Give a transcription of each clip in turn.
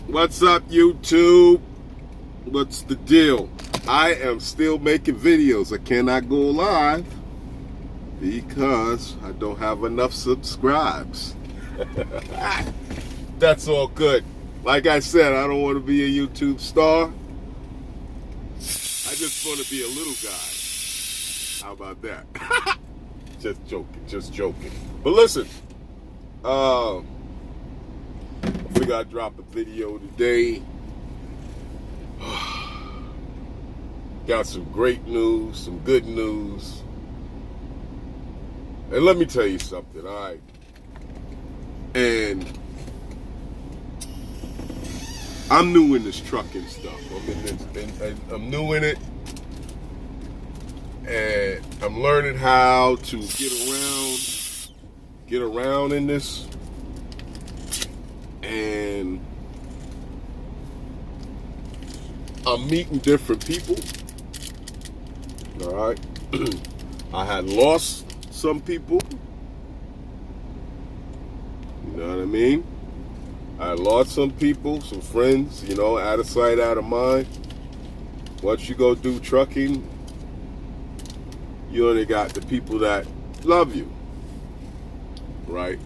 What's up, YouTube? What's the deal? I am still making videos. I cannot go live because I don't have enough subscribes. That's all good. Like I said, I don't want to be a YouTube star. I just want to be a little guy. How about that? Just joking. But listen, I figured I'd drop a video today. Got some great news, some good news. And let me tell you something, all right? And I'm new in this trucking stuff. I'm new in it. And I'm learning how to get around in this. And I'm meeting different people. All right. I had lost some people. You know what I mean? I lost some people, some friends, out of sight, out of mind. Once you go do trucking, you only got the people that love you, right?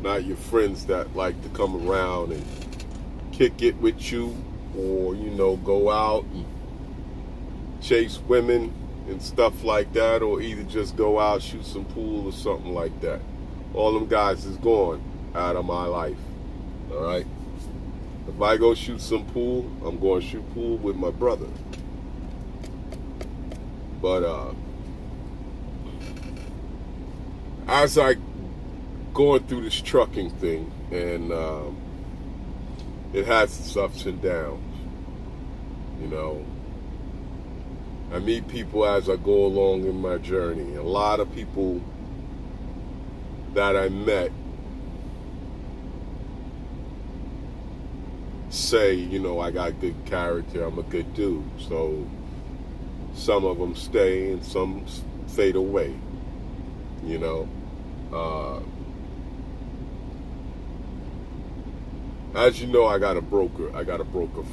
Not your friends that like to come around and kick it with you or, go out and chase women and stuff like that, or either just go out, shoot some pool or something like that. All them guys is gone out of my life, all right? If I go shoot some pool, I'm going to shoot pool with my brother. But as I going through this trucking thing, and it has its ups and downs, I meet people as I go along in my journey. A lot of people that I met say, I got good character, I'm a good dude. So some of them stay and some fade away, As you know, I got a broker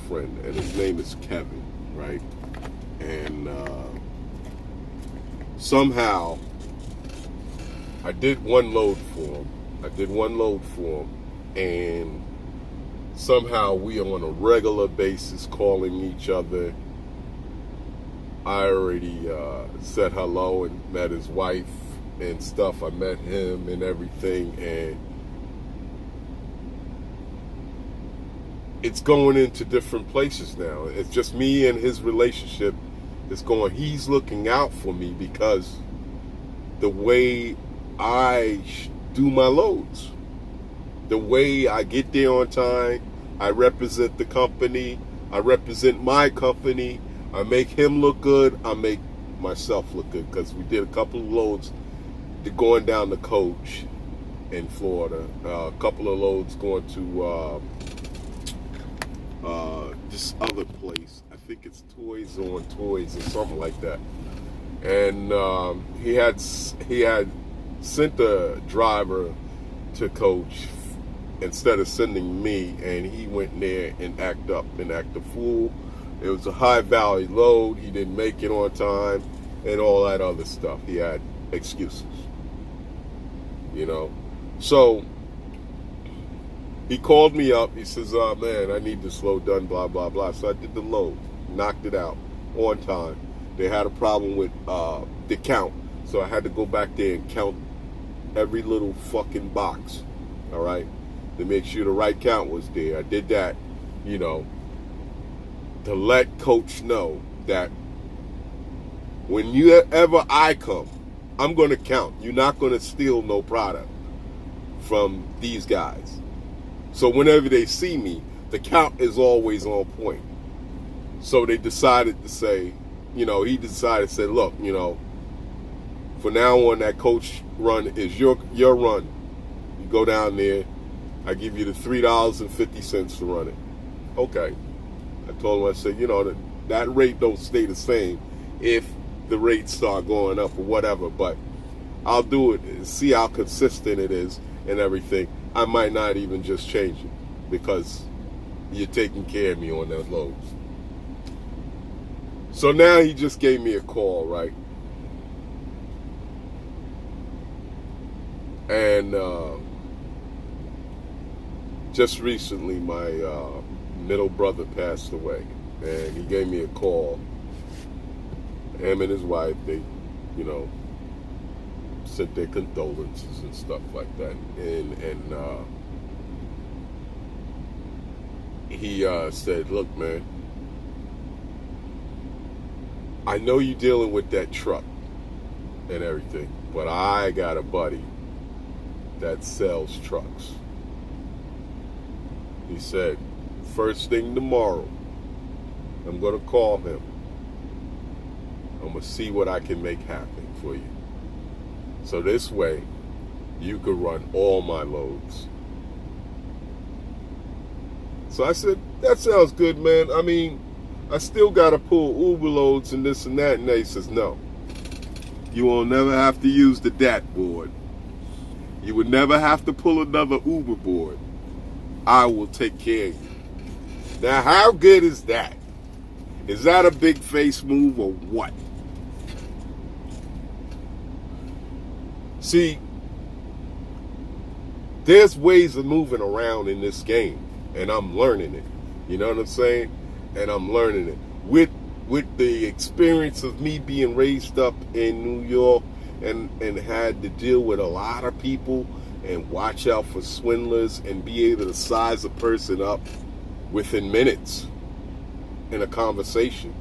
friend, and his name is Kevin, right? And somehow I did one load for him. And somehow we are on a regular basis calling each other. I already said hello and met his wife and stuff. I met him and everything, and it's going into different places now. It's just me and his relationship is going. He's looking out for me because the way I do my loads, the way I get there on time, I represent the company, I represent my company, I make him look good, I make myself look good, because we did a couple of loads going down the coach in Florida, a couple of loads going to this other place. I think it's Toys on Toys or something like that. And he had sent a driver to coach instead of sending me, and he went there and act a fool. It was a high value load. He didn't make it on time and all that other stuff. He had excuses, So he called me up. He says, man, I need this load done, blah, blah, blah. So I did the load, knocked it out on time. They had a problem with the count. So I had to go back there and count every little fucking box, all right, to make sure the right count was there. I did that, to let coach know that whenever I come, I'm going to count. You're not going to steal no product from these guys. So whenever they see me, the count is always on point. So they decided to say, he decided to say, look, for now on, that coach run is your run. You go down there, I give you the $3.50 to run it. Okay. I told him, I said, that rate don't stay the same if the rates start going up or whatever, but I'll do it and see how consistent it is and everything. I might not even just change it because you're taking care of me on those loads. So now he just gave me a call, right? And just recently, my middle brother passed away, and he gave me a call. Him and his wife, they, you know, sent their condolences and stuff like that. And he said, "Look, man, I know you're dealing with that truck and everything, but I got a buddy that sells trucks." He said, "First thing tomorrow, I'm going to call him. I'm going to see what I can make happen for you. So this way, you could run all my loads." So I said, "That sounds good, man. I mean, I still got to pull Uber loads and this and that." And he says, "No, you will never have to use the DAT board. You would never have to pull another Uber board. I will take care of you." Now, how good is that? Is that a big face move or what? See, there's ways of moving around in this game, and I'm learning it. You know what I'm saying? And I'm learning it. With the experience of me being raised up in New York and had to deal with a lot of people and watch out for swindlers and be able to size a person up within minutes in a conversation.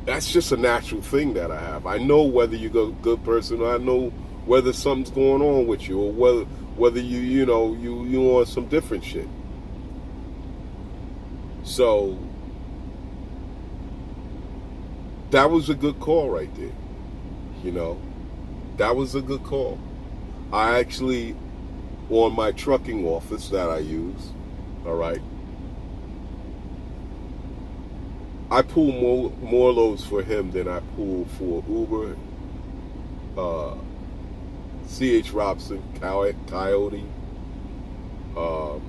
That's just a natural thing that I have. I know whether you're a good person, or I know whether something's going on with you, or whether you on some different shit. So that was a good call right there. You know, that was a good call. I actually, on my trucking office that I use, all right, I pull more loads for him than I pull for Uber, C.H. Robson, Coyote, all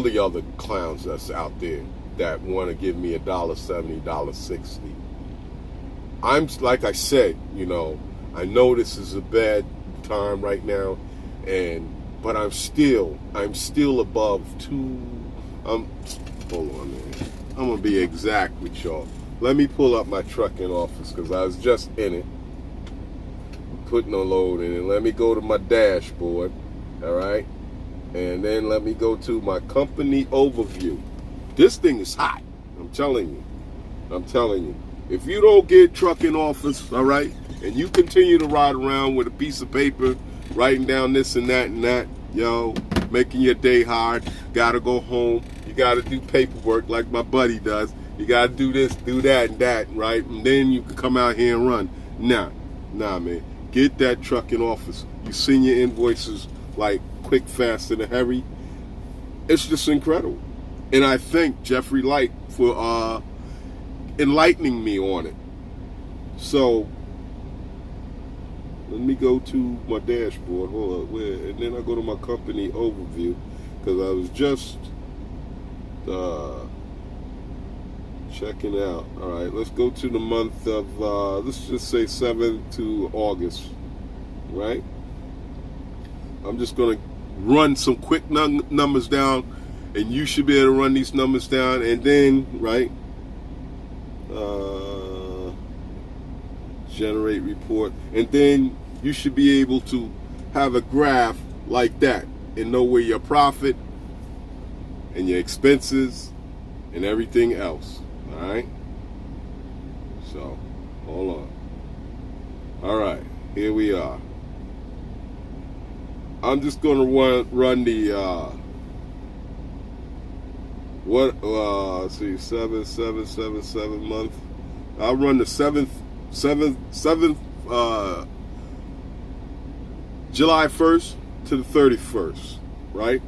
the other clowns that's out there that want to give me $1.70, $1.60. I'm, like I said, you know, I know this is a bad time right now, but I'm still above hold on, man. I'm gonna be exact with y'all. Let me pull up my trucking office because I was just in it, putting a load in it. Let me go to my dashboard, all right, and then let me go to my company overview. This thing is hot. I'm telling you. If you don't get trucking office, all right, and you continue to ride around with a piece of paper, writing down this and that, yo, making your day hard, gotta go home, you gotta do paperwork like my buddy does, you gotta do this, do that, and that, right? And then you can come out here and run. Nah, man. Get that trucking office. You send your invoices like quick, fast, and a hurry. It's just incredible. And I thank Jeffrey Light for enlightening me on it. So let me go to my dashboard. Hold up, and then I go to my company overview because I was just checking out. All right, let's go to the month of let's just say 7th to August, right? I'm just gonna run some quick numbers down, and you should be able to run these numbers down, and then right. Generate report, and then you should be able to have a graph like that and know where your profit and your expenses and everything else. All right, so hold on. All right, here we are. I'm just gonna run the let's see, 7 month. I'll run the 7th July 1st to the 31st, right?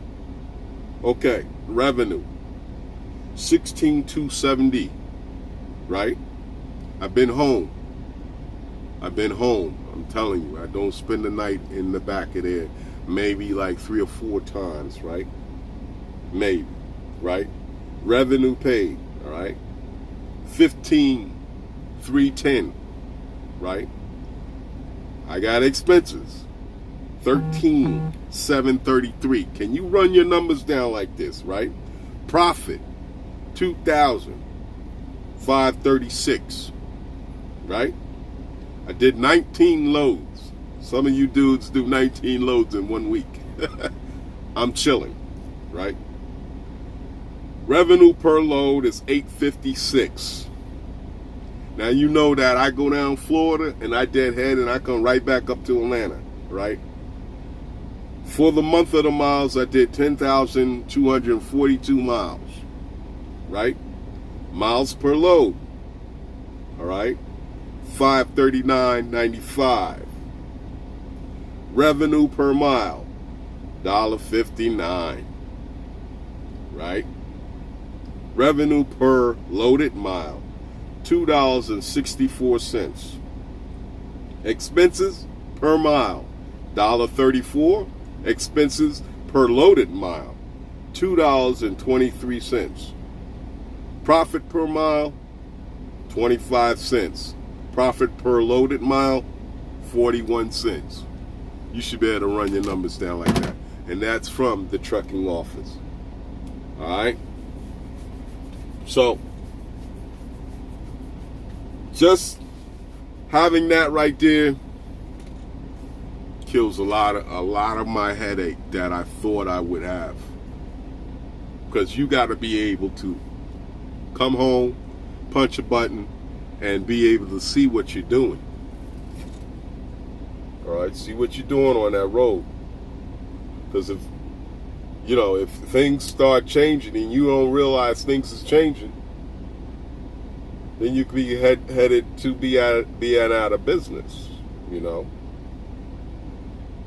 Okay, revenue 16,270, right? I've been home. I'm telling you, I don't spend the night in the back of there. maybe like 3 or 4 times, right? Maybe, right? Revenue paid, all right? 15,310, right? I got expenses, 13,733. Can you run your numbers down like this, right? Profit, 2,536, right? I did 19 loads. Some of you dudes do 19 loads in 1 week. I'm chilling, right? Revenue per load is $856. Now you know that I go down Florida and I deadhead and I come right back up to Atlanta, right? For the month of the miles, I did 10,242 miles, right? Miles per load, all right? 539.95. Revenue per mile, $1.59, right? Revenue per loaded mile, $2.64. Expenses per mile, $1.34. Expenses per loaded mile, $2.23. Profit per mile, 25 cents. Profit per loaded mile, 41 cents. You should be able to run your numbers down like that. And that's from the trucking office. All right? So, just having that right there kills a lot of my headache that I thought I would have. Because you got to be able to come home, punch a button, and be able to see what you're doing. All right, see what you're doing on that road. Because if things start changing and you don't realize things is changing, then you could be headed to being out of business,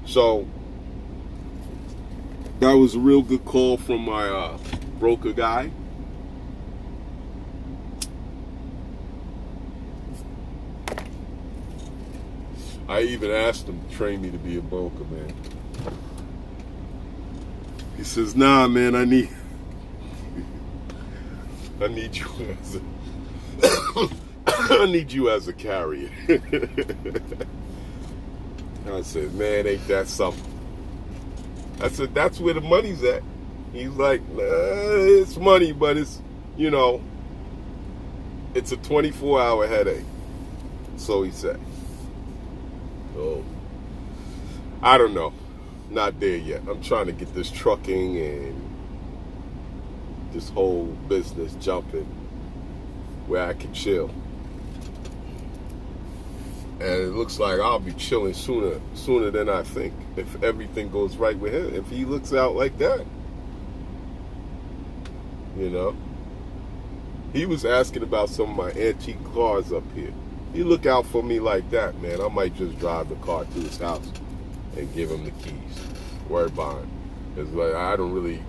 So that was a real good call from my broker guy. I even asked him to train me to be a broker, man. He says, "Nah, man, I need you as I need you as a carrier." I said, "Man, ain't that something?" I said, "That's where the money's at." He's like, "Nah, it's money, but it's it's a 24-hour headache." So he said. So, I don't know. Not there yet. I'm trying to get this trucking and this whole business jumping where I can chill. And it looks like I'll be chilling sooner than I think if everything goes right with him. If he looks out like that. He was asking about some of my antique cars up here. He look out for me like that, man, I might just drive the car to his house and give him the keys. Worry about it. It's like I don't really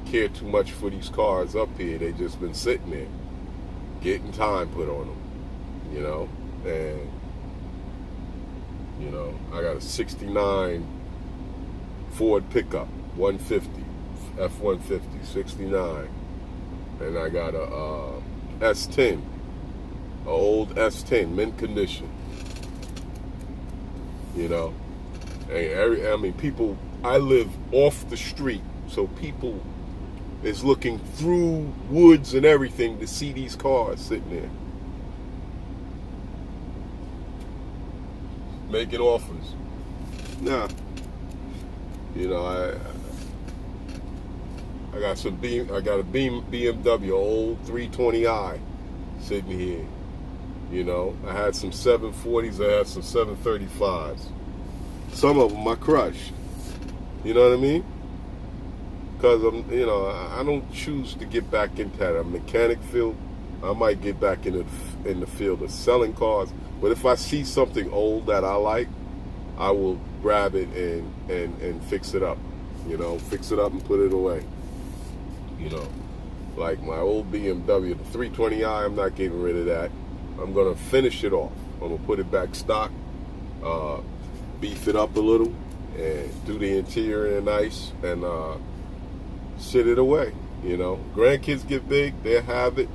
care too much for these cars up here. They just been sitting there, getting time put on them, And I got a '69 Ford pickup, 150, F-150, '69, and I got a S10. An old S10, mint condition. And people, I live off the street, so people is looking through woods and everything to see these cars sitting there. Making offers. Nah. I got a BMW, old 320i sitting here. I had some 740s, I had some 735s. Some of them I crushed. You know what I mean? Because I don't choose to get back into that mechanic field. I might get back in the field of selling cars. But if I see something old that I like, I will grab it and fix it up. Fix it up and put it away. Like my old BMW, the 320i, I'm not getting rid of that. I'm going to finish it off. I'm going to put it back stock, beef it up a little, and do the interior nice and shit it away. You know, grandkids get big, they have it.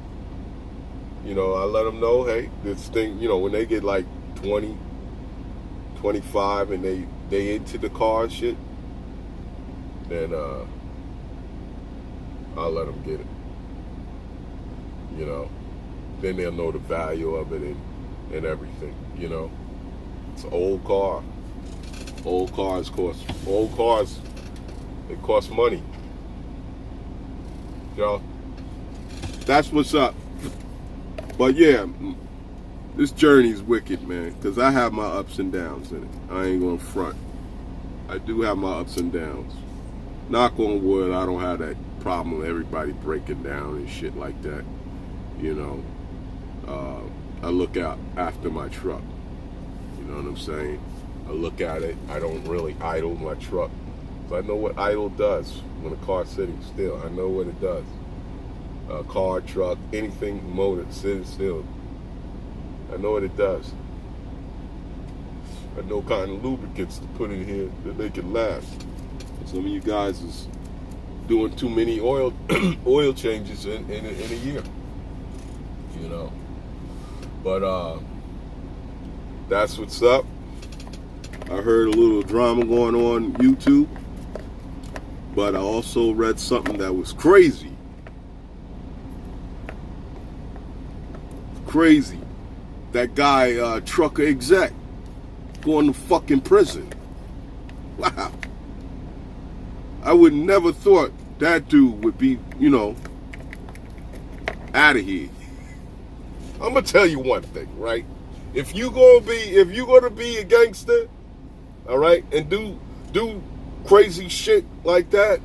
You know, I let them know, hey, this thing, you know, when they get like 20, 25 and they into the car and shit, then I'll let them get it. You know, then they'll know the value of it and everything, you know. It's an old car. Old cars, it costs money. You know, that's what's up. But yeah, this journey's wicked, man, because I have my ups and downs in it. I ain't gonna front. I do have my ups and downs. Knock on wood, I don't have that problem with everybody breaking down and shit like that. You know, I look out after my truck. You know what I'm saying? I look at it. I don't really idle my truck. So I know what idle does when a car's sitting still. I know what it does. A car, truck, anything motor sitting still. I know what it does. I know kind of lubricants to put in here that make it last. Some of you guys is doing too many oil changes in a year. You know. But that's what's up. I heard a little drama going on YouTube, but I also read something that was crazy. Crazy. That guy, trucker exec, going to fucking prison. Wow. I would never thought that dude would be, you know, out of here. I'm gonna tell you one thing, right? If you're gonna be a gangster, all right, and do crazy shit like that,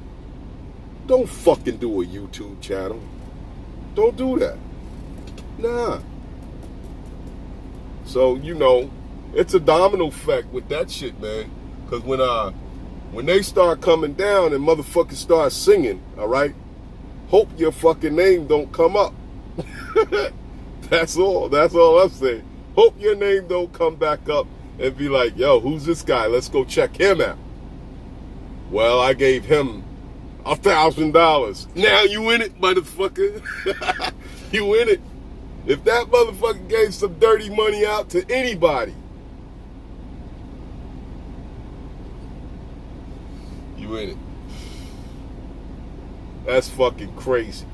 don't fucking do a YouTube channel. Don't do that. Nah. So, you know, it's a domino effect with that shit, man. Because when they start coming down and motherfuckers start singing, all right, hope your fucking name don't come up. That's all I'm saying. Hope your name don't come back up and be like, yo, who's this guy? Let's go check him out. Well, I gave him $1,000. Now you in it, motherfucker. You in it. If that motherfucker gave some dirty money out to anybody, you in it. That's fucking crazy.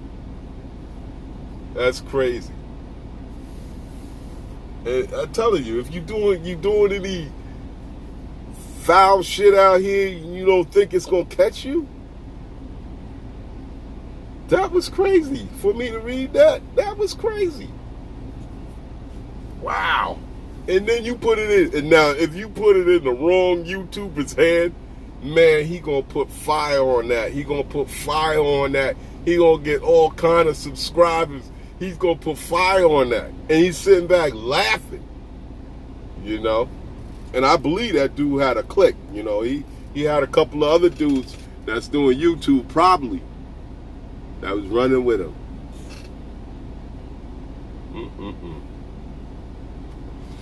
That's crazy. And I'm telling you, if you doing any foul shit out here, you don't think it's gonna catch you? That was crazy. For me to read that was crazy. Wow. And then you put it in, and now if you put it in the wrong YouTuber's hand, man, he gonna put fire on that. He gonna put fire on that. He gonna get all kind of subscribers. He's gonna put fire on that. And he's sitting back laughing. You know? And I believe that dude had a clique. You know, he had a couple of other dudes that's doing YouTube probably that was running with him.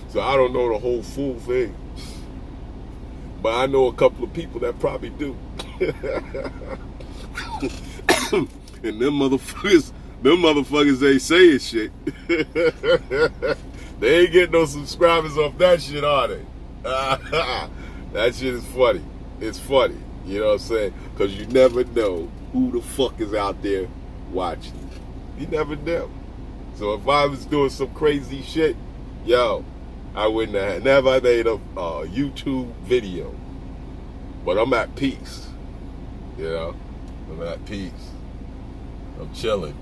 So I don't know the whole full thing. But I know a couple of people that probably do. And them motherfuckers ain't saying shit. They ain't getting no subscribers off that shit, are they? That shit is funny. It's funny. You know what I'm saying? Because you never know who the fuck is out there watching. You never know. So if I was doing some crazy shit, yo, I wouldn't have never made a YouTube video. But I'm at peace. You know? I'm at peace. I'm chilling.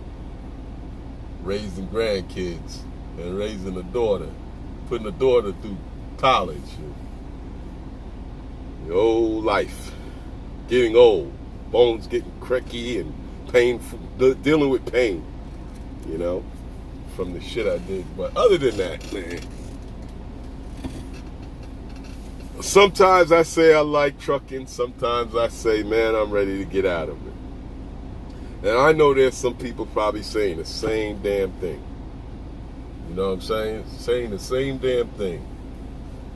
Raising grandkids and raising a daughter. Putting a daughter through college. The old life. Getting old. Bones getting cricky and painful. Dealing with pain. You know? From the shit I did. But other than that, man. Sometimes I say I like trucking. Sometimes I say, man, I'm ready to get out of it. And I know there's some people probably saying the same damn thing. You know what I'm saying? Saying the same damn thing.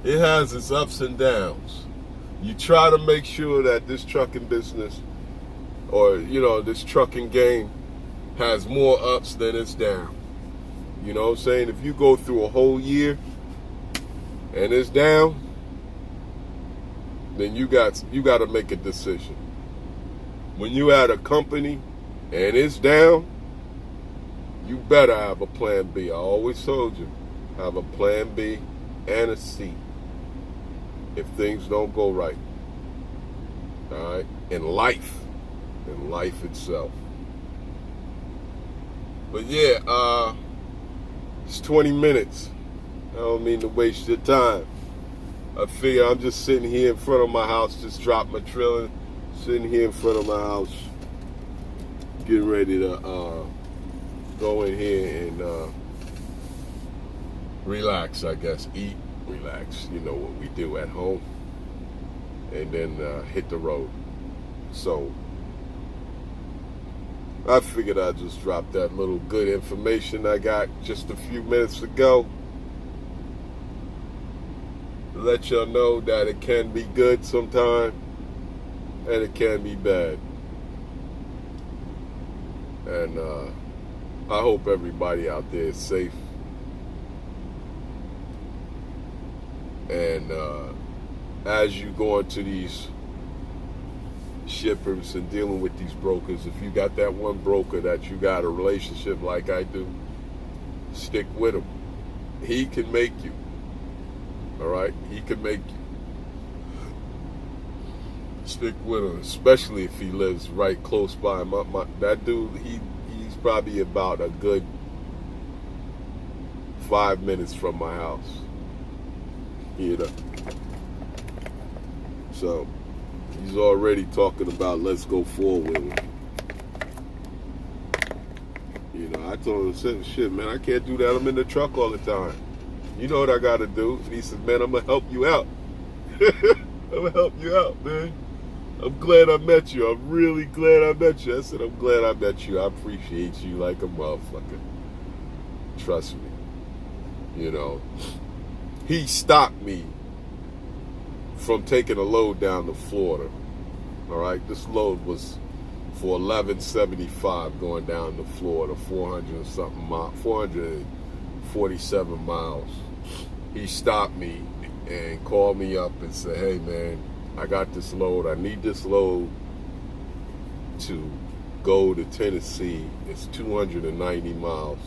It has its ups and downs. You try to make sure that this trucking business, or this trucking game, has more ups than it's down. You know what I'm saying? If you go through a whole year and it's down, then you got to make a decision. When you at a company and it's down, you better have a plan B. I always told you, have a plan B and a C if things don't go right. All right? In life itself. But yeah, it's 20 minutes. I don't mean to waste your time. I figure I'm just sitting here in front of my house, just dropped my trailer, sitting here in front of my house, getting ready to go in here and relax, I guess. Eat, relax, what we do at home, and then hit the road. So I figured I'd just drop that little good information I got just a few minutes ago. Let y'all know that it can be good sometime and it can be bad. And I hope everybody out there is safe. And as you go into these shippers and dealing with these brokers, if you got that one broker that you got a relationship like I do, stick with him. He can make you. All right? He can make you. Stick with him, especially if he lives right close by. That dude, he's probably about a good 5 minutes from my house. So he's already talking about let's go forward with him. I told him, shit, man, I can't do that. I'm in the truck all the time. You know what I got to do? And he said, man, I'm going to help you out. I'm going to help you out, man. I'm glad I met you. I'm really glad I met you. I said, I'm glad I met you. I appreciate you like a motherfucker. Trust me. He stopped me from taking a load down to Florida. All right, this load was for $11.75 going down to Florida, 400 and something miles, 447 miles. He stopped me and called me up and said, hey man, I got this load. I need this load to go to Tennessee. It's 290 miles.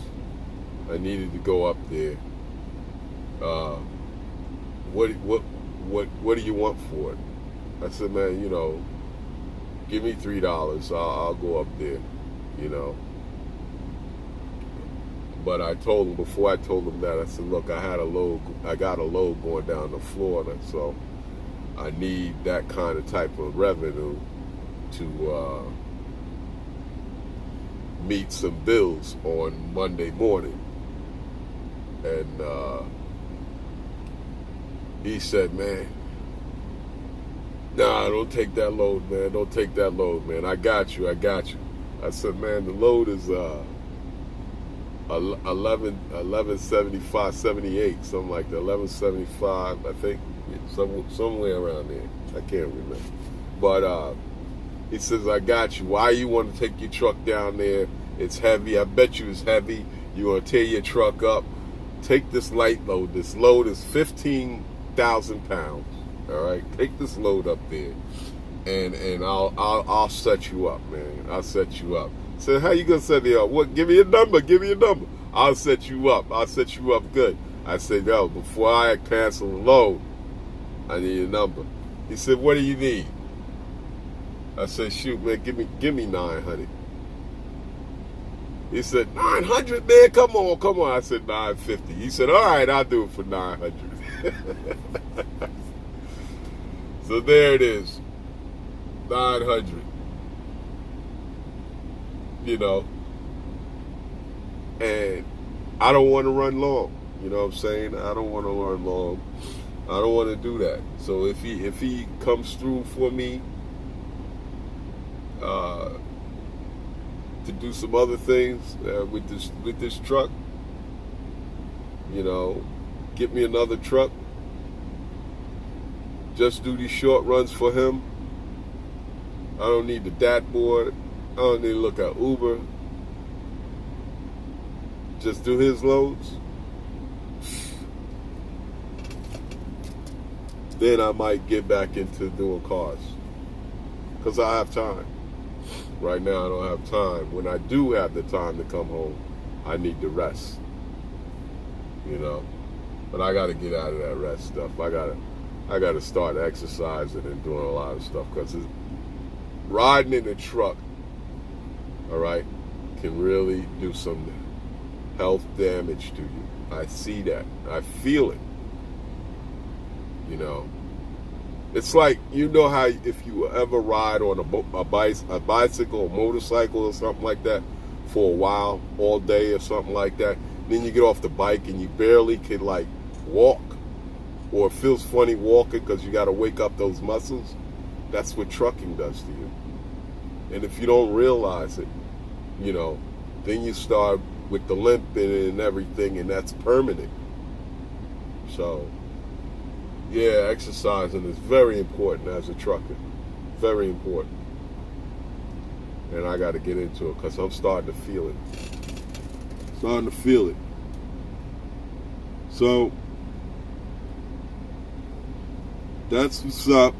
I needed to go up there. What do you want for it? I said, man, give me $3. I'll go up there, But I told him, before I told him that, I said, look, I got a load going down to Florida, so I need that kind of type of revenue to meet some bills on Monday morning. And he said, man, nah, don't take that load, man. Don't take that load, man. I got you. I said, man, the load is 1175, 78, something like that. 1175, I think, somewhere around there. I can't remember. But he says, I got you. Why you want to take your truck down there? It's heavy. I bet you it's heavy. You want to tear your truck up. Take this light load. This load is 15,000 pounds. All right, take this load up there, and I'll set you up, man. I'll set you up. So how you gonna set me up? What? Give me a number. I'll set you up. Good. I said, yo, before I cancel the load, I need a number. He said, what do you need? I said, shoot, man, give me 900. He said, 900, man, come on. I said, 950. He said, all right, I'll do it for 900. So there it is, 900, and I don't want to run long, you know what I'm saying? I don't want to run long. I don't want to do that. So if he comes through for me to do some other things with this truck, get me another truck, Just do these short runs for him. I don't need the dat board. I don't need to look at Uber. Just do his loads. Then I might get back into doing cars. Because I have time. Right now I don't have time. When I do have the time to come home, I need to rest. You know? But I got to get out of that rest stuff. I got to start exercising and doing a lot of stuff. Because riding in a truck, all right, can really do some health damage to you. I see that. I feel it. You know, it's like, you know how if you ever ride on a bicycle or motorcycle or something like that for a while, all day or something like that, then you get off the bike and you barely can like walk, or it feels funny walking because you got to wake up those muscles. That's what trucking does to you. And if you don't realize it, you know, then you start with the limping and everything, and that's permanent. So yeah, exercising is very important as a trucker. Very important. And I got to get into it because I'm starting to feel it. Starting to feel it. So that's what's up.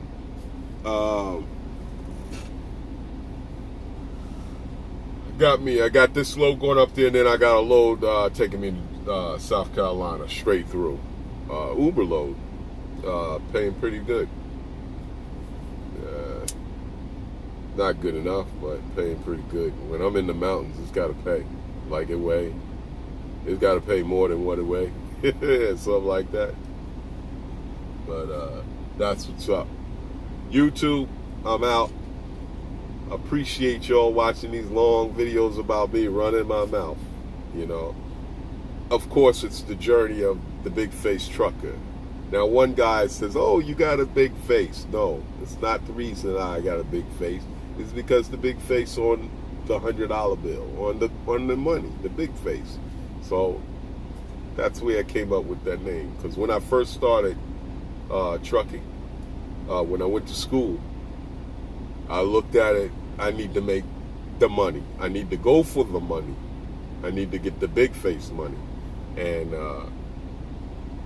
I got this load going up there, and then I got a load taking me to South Carolina straight through. Uber load. Paying pretty good. Not good enough, but paying pretty good. When I'm in the mountains, it's got to pay. Like it weigh. It's got to pay more than what it weigh. Something like that. But that's what's up. YouTube, I'm out. Appreciate y'all watching these long videos about me running my mouth. You know. Of course, it's the journey of the big face trucker. Now, one guy says, oh, you got a big face. No, it's not the reason I got a big face. It's because the big face on the $100 bill, on the money, the big face. So that's where I came up with that name. Because when I first started trucking, when I went to school, I looked at it, I need to make the money. I need to go for the money. I need to get the big face money. And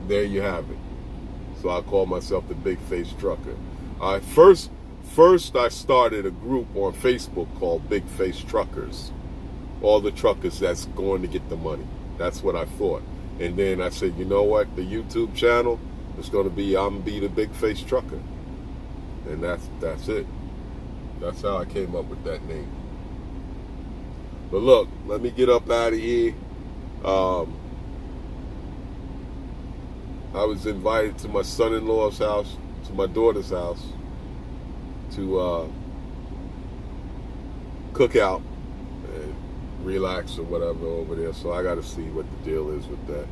there you have it. So I call myself the Big Face Trucker. First I started a group on Facebook called Big Face Truckers. All the truckers that's going to get the money. That's what I thought. And then I said, you know what? The YouTube channel is going to be, I'm going to be the Big Face Trucker. And that's it. That's how I came up with that name. But look, let me get up out of here. I was invited to my son-in-law's house, to my daughter's house, to cook out and relax or whatever over there. So I got to see what the deal is with that.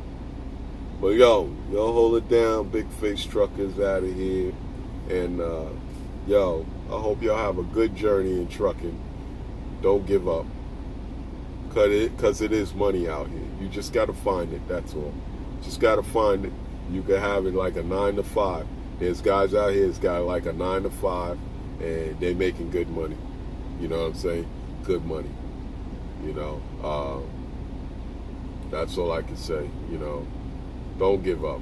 But y'all hold it down. Big Face Truckers out of here. And I hope y'all have a good journey in trucking. Don't give up. Because it is money out here. You just got to find it, that's all. Just got to find it. You can have it like a 9 to 5. There's guys out here that's got like a 9 to 5, and they making good money. You know what I'm saying? Good money. You know, that's all I can say. You know, don't give up.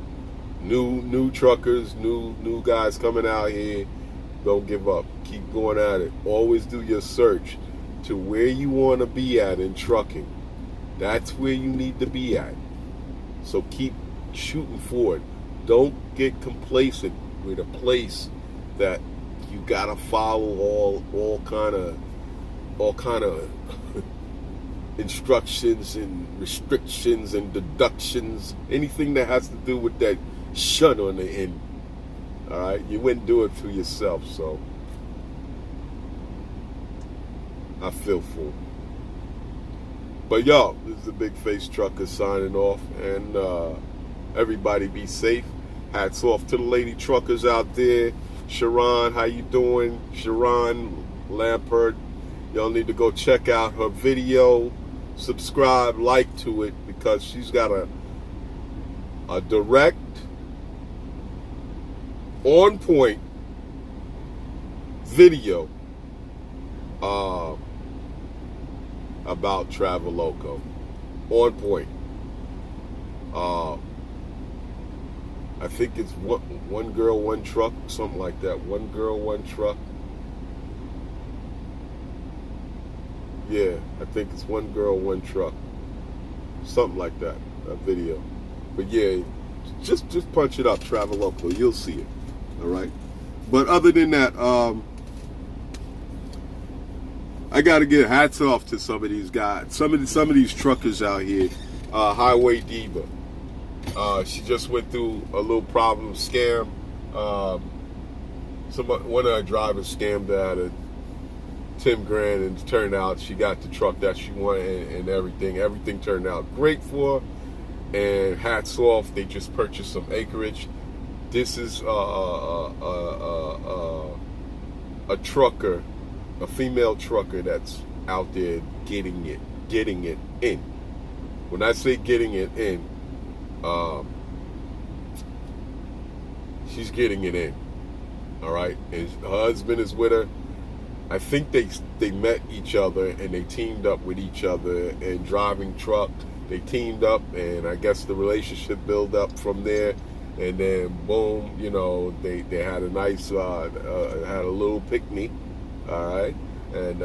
New truckers, new guys coming out here. Don't give up. Keep going at it. Always do your search to where you want to be at in trucking. That's where you need to be at. So keep shooting forward. Don't get complacent with a place that you gotta follow all kind of instructions and restrictions and deductions, anything that has to do with that shun on the end. All right, you wouldn't do it for yourself. So I feel full. But y'all, this is the Big Face Trucker signing off, and everybody be safe. Hats off to the lady truckers out there. Sharon, how you doing? Sharon Lampert. Y'all need to go check out her video. Subscribe, like to it, because she's got a direct on point video about Traveloco. On point. I think it's one girl, one truck, something like that. One girl, one truck. Yeah, I think it's one girl, one truck. Something like that, a video. But yeah, just punch it up, Traveloco. You'll see it. All right. But other than that, I got to give hats off to some of these guys, some of these truckers out here. Highway Diva. She just went through a little problem, scam. One of her drivers scammed her out of $10,000, and it turned out she got the truck that she wanted, and everything. Everything turned out great for her. And hats off, they just purchased some acreage. This is a trucker, a female trucker that's out there getting it in. When I say getting it in, she's getting it in. All right, and her husband is with her. I think they met each other and they teamed up with each other and driving truck. They teamed up, and I guess the relationship built up from there. And then boom, you know, they had a nice had a little picnic. All right, and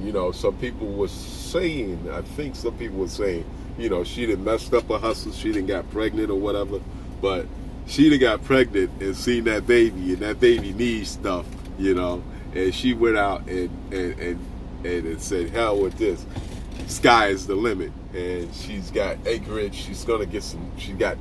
you know, some people were saying, I think some people were saying, you know, she done messed up her hustle, she done got pregnant or whatever, but she done got pregnant and seen that baby, and that baby needs stuff, you know, and she went out and said, hell with this, sky is the limit, and she's got acreage, she's gonna get she got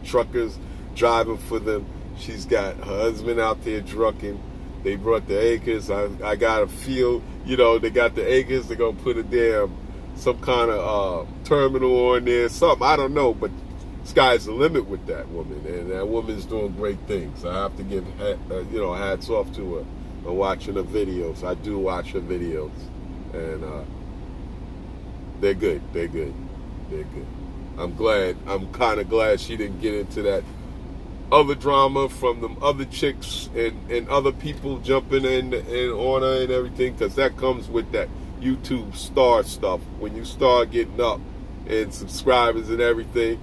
truckers driving for them, she's got her husband out there trucking. They brought the acres. I got a feel, you know, they got the acres. They're going to put some kind of terminal on there, something. I don't know, but sky's the limit with that woman. And that woman's doing great things. I have to give, hats off to her for watching her videos. I do watch her videos. And they're good. They're good. They're good. I'm kind of glad she didn't get into that other drama from them other chicks and other people jumping in on her and everything, because that comes with that YouTube star stuff. When you start getting up and subscribers and everything,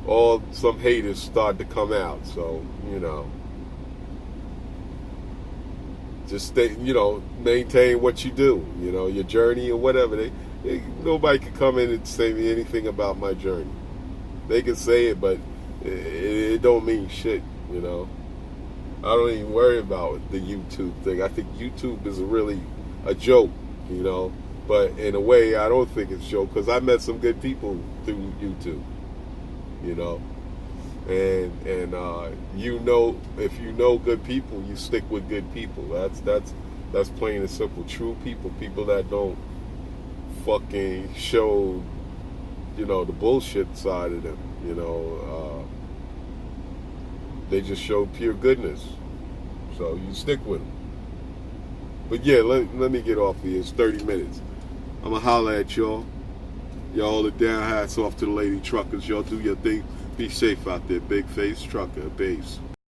some haters start to come out. So, you know, just stay, you know, maintain what you do, you know, your journey or whatever. Nobody can come in and say me anything about my journey. They can say it, but it don't mean shit, you know. I don't even worry about the YouTube thing. I think YouTube is really a joke, you know. But in a way, I don't think it's a joke, because I met some good people through YouTube, you know. And you know, if you know good people, you stick with good people. That's plain and simple. True people that don't fucking show, you know, the bullshit side of them, you know. They just show pure goodness. So you stick with them. But yeah, let me get off here. It's 30 minutes. I'm going to holler at y'all. Y'all are down. Hats off to the lady truckers. Y'all do your thing. Be safe out there. Big face trucker. Base.